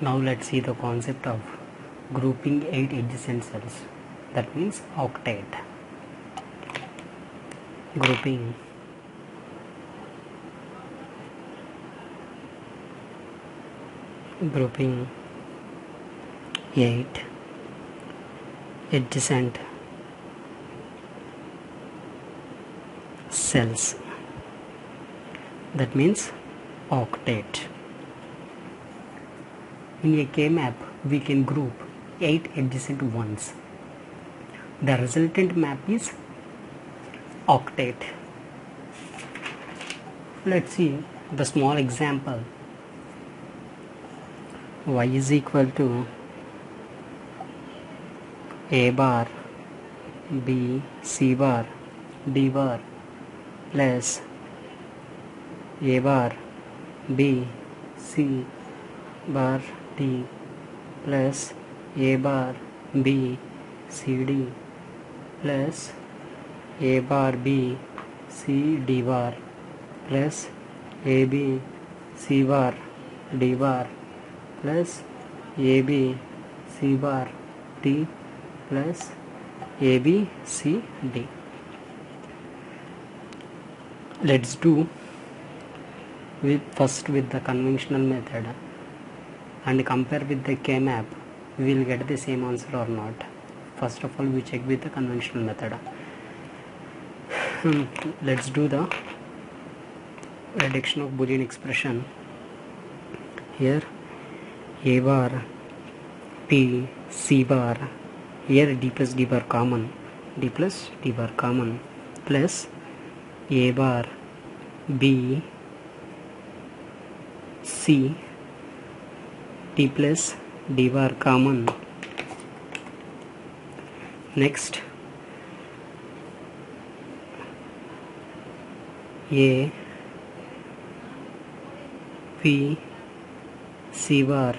Now let's see the concept of grouping 8 adjacent cells, that means octet. Grouping grouping 8 adjacent cells, that means octet. In a K-map, we can group 8 adjacent ones. The resultant map is octet. Let's see the small example. Y is equal to A bar B C bar D bar plus A bar B C bar D plus A bar B C D plus A bar B C D bar plus A B C bar D bar plus A B C bar D plus A B C D. Let's do first with the conventional method and compare with the K-map. We will get the same answer or not. First of all, we check with the conventional method. Let's do the reduction of Boolean expression. Here A bar P C bar, here D plus D bar common, D plus D bar common, plus A bar B C D plus D bar common. Next A P C bar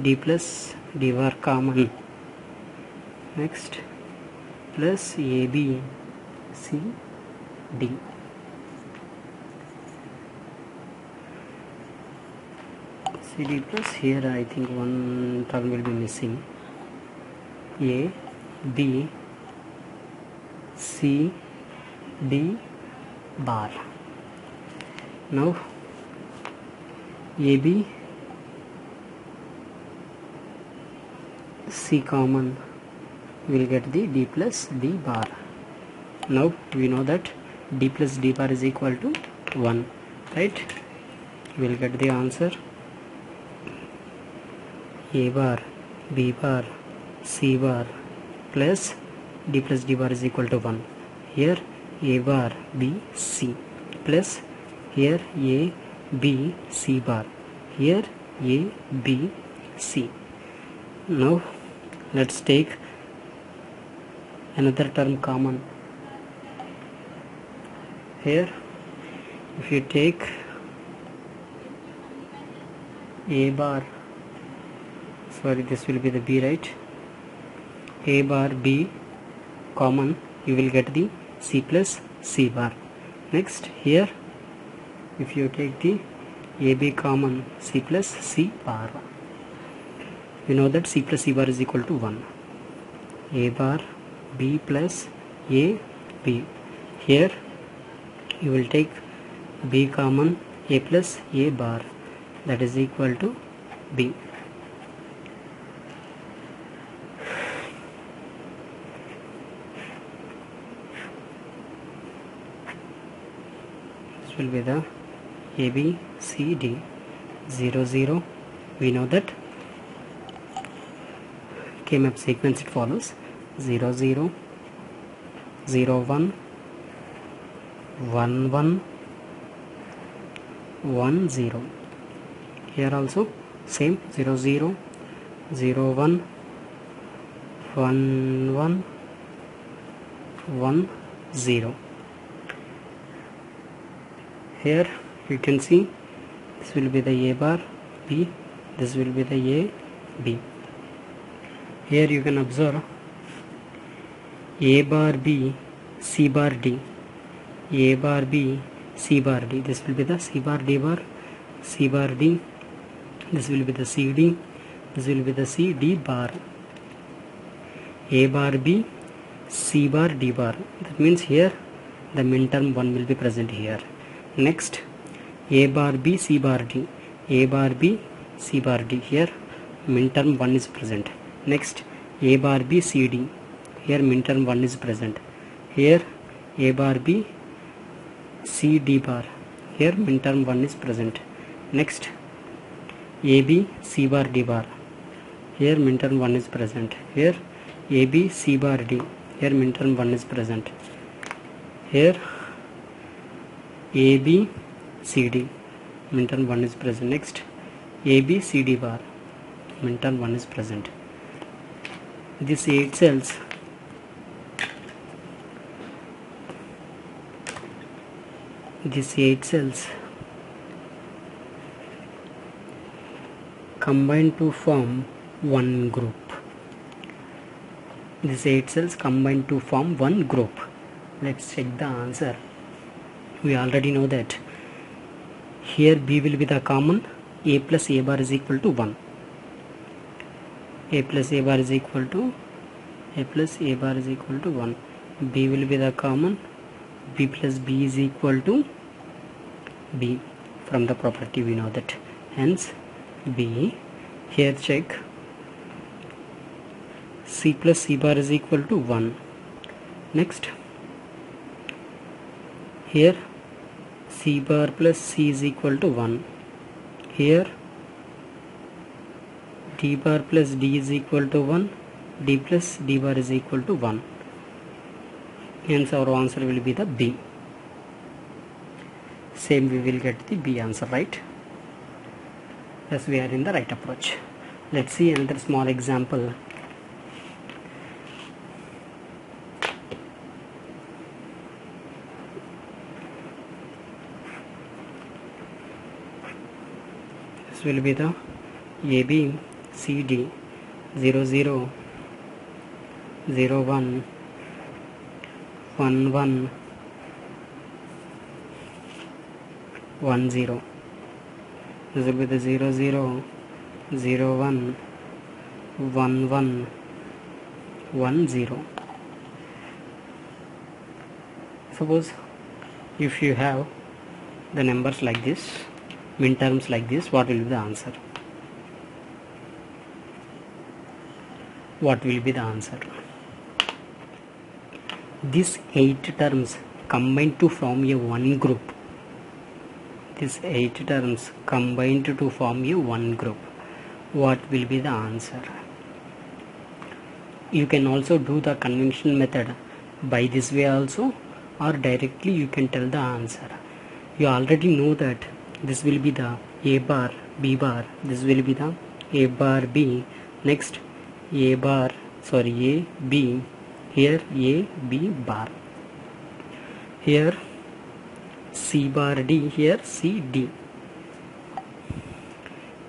D plus D bar common. Next plus A B C D. C D plus, here I think one term will be missing. A B C D bar. Now A B C common, will get the D plus D bar. Now we know that D plus D bar is equal to 1, right? We will get the answer A bar B bar C bar plus D plus D bar is equal to 1. Here A bar B C plus here A B C bar, here A B C. Now let's take another term common. Here if you take A bar, sorry, this will be the B, right? A bar B common, you will get the C plus C bar. Next here if you take the AB common, C plus C bar, we know that C plus C bar is equal to 1. A bar B plus A B, here you will take B common, A plus A bar, that is equal to B. This will be the A B C D 0 0. We know that K-map sequence, it follows 0 0 0 1 1 1 1 0. Here also same 0 0 0 1 1 1 1 0. Here you can see this will be the A bar B, this will be the A B. Here you can observe A bar B C bar D, A bar B C bar D, this will be the C bar D bar, C bar D, this will be the CD, This will be the C D bar. A bar B, C bar D bar. That means here the minterm 1 will be present here. Next, A bar B C bar D. A bar B C bar D. Here minterm 1 is present. Next, A bar B C D. Here minterm 1 is present. Here A bar B C D bar. Here minterm 1 is present. Next, A B C bar D bar. Here minterm 1 is present. Here A B C bar D. Here minterm 1 is present. Here A B C D. Minterm 1 is present. Next, A B C D bar. Minterm 1 is present. These 8 cells combine to form one group. These 8 cells combine to form one group. Let's check the answer. We already know that here B will be the common. A plus A bar is equal to 1. A plus A bar is equal to 1. B will be the common. B plus B is equal to B. From the property we know that. Hence B. Here check. C plus C bar is equal to 1. Next, here C bar plus C is equal to 1. Here D bar plus D is equal to 1. D plus D bar is equal to 1. Hence our answer will be the B. Same we will get the B answer, right? Yes, we are in the right approach. Let's see another small example. This will be the AB CD 00 01 11 10. This will be the 00 01 11 10. Suppose if you have the numbers like this, minterms like this, what will be the answer? What will be the answer? These 8 terms combined to form a one group. These 8 terms combined to form a one group. What will be the answer? You can also do the conventional method by this way also, or directly you can tell the answer. You already know that this will be the A bar B bar. This will be the A bar B. Next A B. Here A B bar. Here C bar D. Here C D.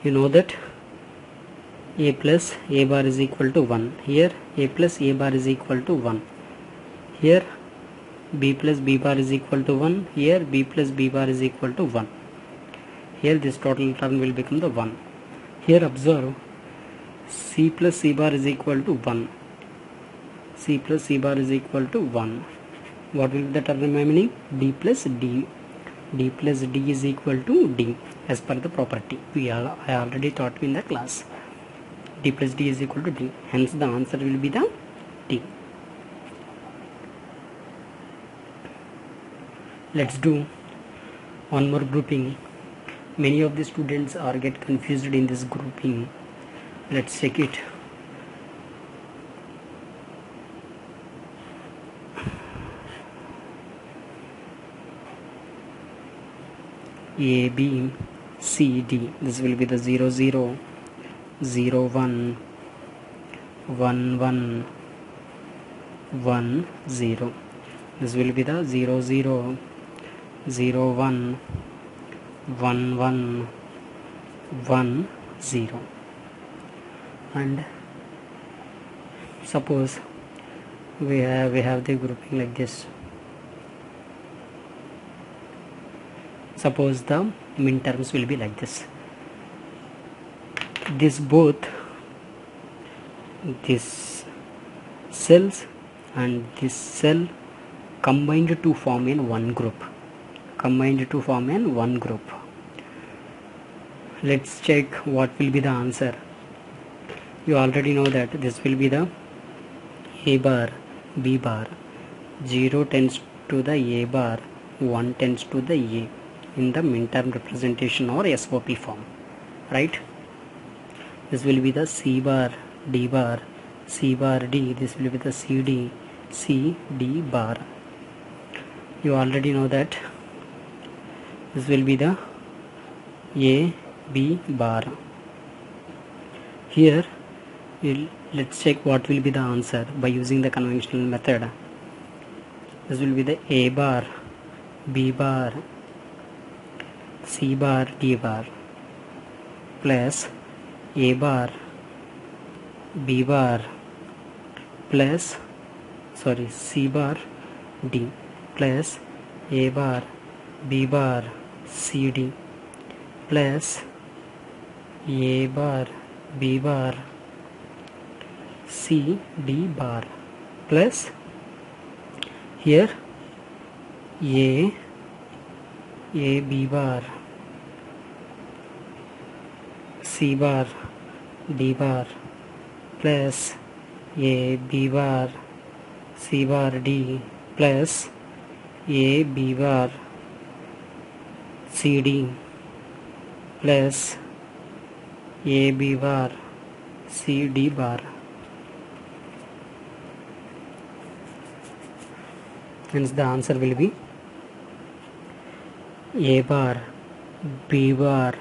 You know that A plus A bar is equal to 1. Here A plus A bar is equal to 1. Here B plus B bar is equal to 1. Here B plus B bar is equal to 1. Here this total term will become the 1. Here observe C plus C bar is equal to 1. C plus C bar is equal to 1. What will be the term remaining? D plus D. D plus D is equal to D as per the property. I already taught you in the class. D plus D is equal to D. Hence the answer will be the D. Let's do one more grouping. Many of the students are get confused in this grouping. Let's check it. A B C D. This will be the 00 01 11 10. This will be the 00 01 11 10. And suppose we have the grouping like this. Suppose the minterms will be like this. This both this cells and this cell combined to form in one group. Let's check what will be the answer. You already know that this will be the A bar, B bar. 0 tends to the A bar, 1 tends to the A in the min-term representation or SOP form, right? This will be the C bar, D bar, C bar, D. This will be the CD, C, D bar. You already know that this will be the A, B bar. Here let's check what will be the answer by using the conventional method. This will be the A bar, B bar, C bar, D bar plus A bar, B bar plus C bar, D plus A bar, B bar, C, D plus A bar, B bar, C, D bar plus here A, B bar, C bar, D bar plus A, B bar, C bar, D plus A, B bar, C, D plus A, B bar, C, D bar. Hence the answer will be A bar, B bar,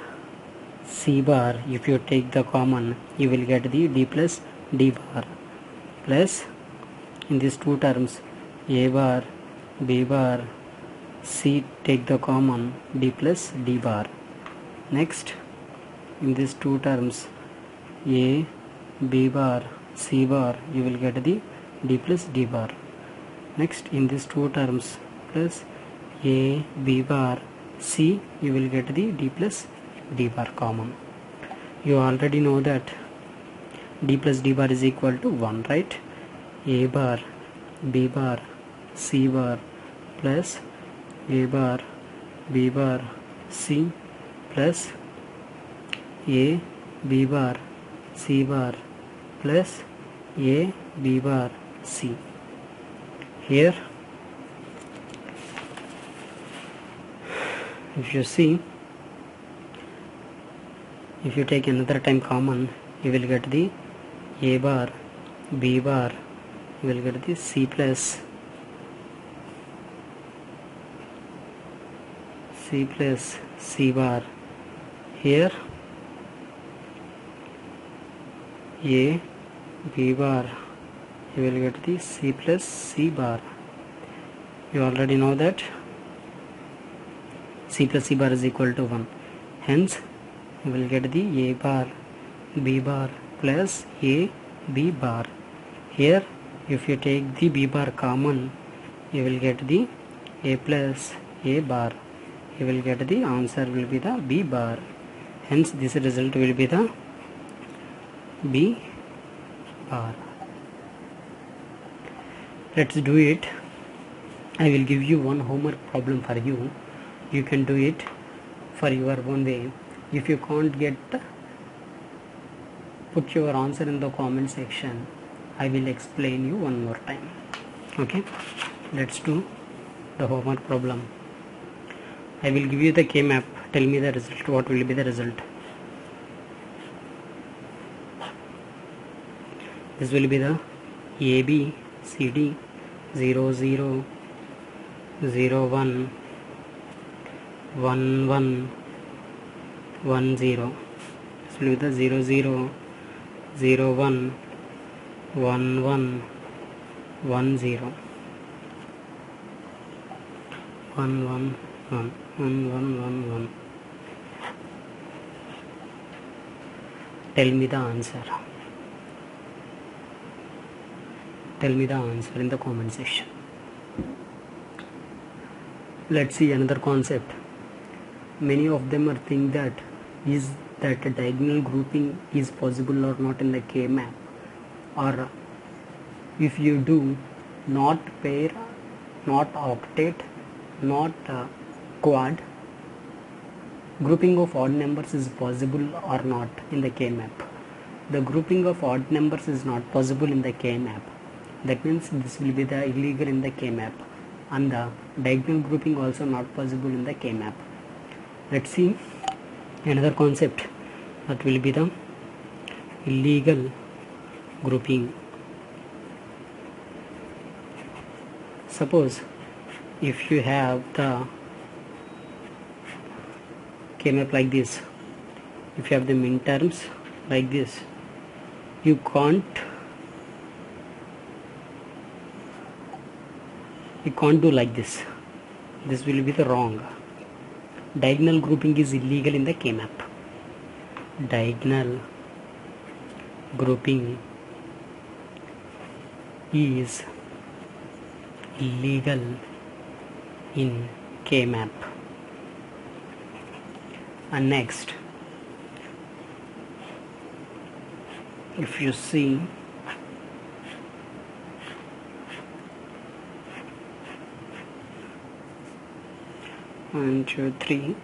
C bar. If you take the common, you will get the D plus D bar plus in these two terms A bar, B bar, C take the common, D plus D bar. Next in these two terms A, B bar, C bar, you will get the D plus D bar. Next in these two terms plus A, B bar, C, you will get the D plus D bar common. You already know that D plus D bar is equal to 1, right? A bar, B bar, C bar plus A bar, B bar, C plus A, B bar, C bar plus A, B bar, C. Here if you see, if you take another time common, you will get the A bar, B bar, you will get the C plus C bar. Here A, B bar, you will get the C plus C bar. You already know that C plus C bar is equal to 1. Hence you will get the A bar, B bar plus A, B bar. Here if you take the B bar common, you will get the A plus A bar. You will get the answer will be the B bar. Hence this result will be the B bar. Let's do it. I will give you one homework problem for you. You can do it for your own way. If you can't get, put your answer in the comment section. I will explain you one more time. Okay, let's do the homework problem. I will give you the K map. Tell me the result. What will be the result? This will be the AB, CD, 0, 0, 0, 1, 1, 1, 1, 0. This will be the 0, 0, 0, 1, 1, 1, 1, 0. 1, 1, 1, 1, 1, 1, 1. Tell me the answer. Tell me the answer in the comment section. Let's see another concept. Many of them are think that is that a diagonal grouping is possible or not in the K map. or if you do not pair, not octet, not quad, grouping of odd numbers is possible or not in the K-map. The grouping of odd numbers is not possible in the K-map. That means this will be the illegal in the K-map, and the diagonal grouping also not possible in the K-map. Let's see another concept, that will be the illegal grouping. Suppose if you have the K-map like this, if you have the min terms like this, you can't do like this. This will be the wrong. Diagonal grouping is illegal in the K-map. Diagonal grouping is illegal in K-map. And next, if you see, 1 2 3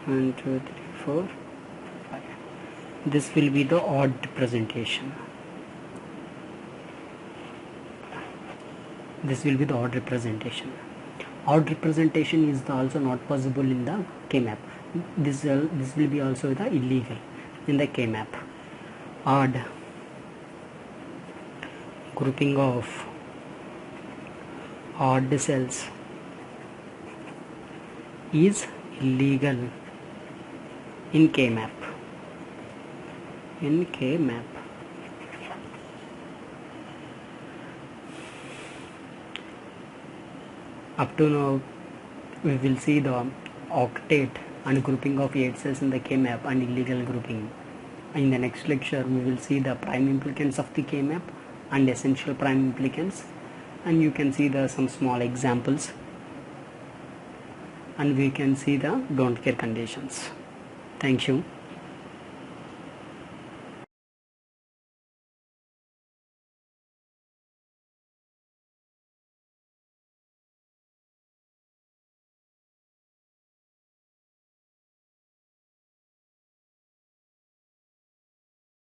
1 2 3 4 5, this will be the odd representation. This will be the odd representation. Odd representation is also not possible in the K-map. This will be also the illegal in the K-map. Odd grouping of odd cells is illegal in K-map. In K-map. Up to now, we will see the octet and grouping of 8 cells in the K-map and illegal grouping. In the next lecture, we will see the prime implicants of the K-map and essential prime implicants, and you can see some small examples, and we can see the don't care conditions. Thank you.